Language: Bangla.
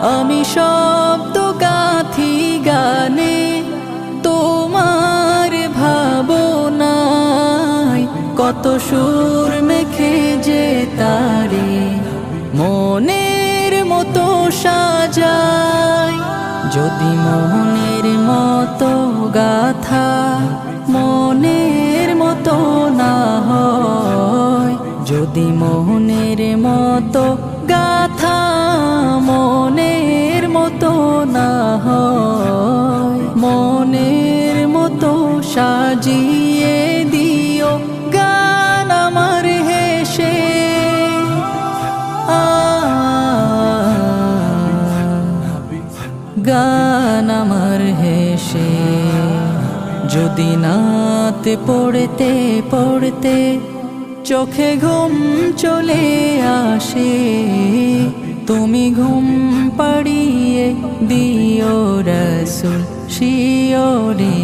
আমি শব্দ গাথি গানে তোমার ভাবনায়, কত সুর মেখে যে তারে মনের মতো সাজাই। যদি মনের মতো গাথা মনের মতো না হয়, যদি মনের মতো গাথা মনের মতো না হয়, মনের মতো সাজিয়ে দিও গান আমার হেসে। গান আমার হেসে। যদি নাতে পড়তে পড়তে চোখে ঘুম চলে আসে, তুমি ঘুম পাড়িয়ে দিও রাসূল শিয়রে।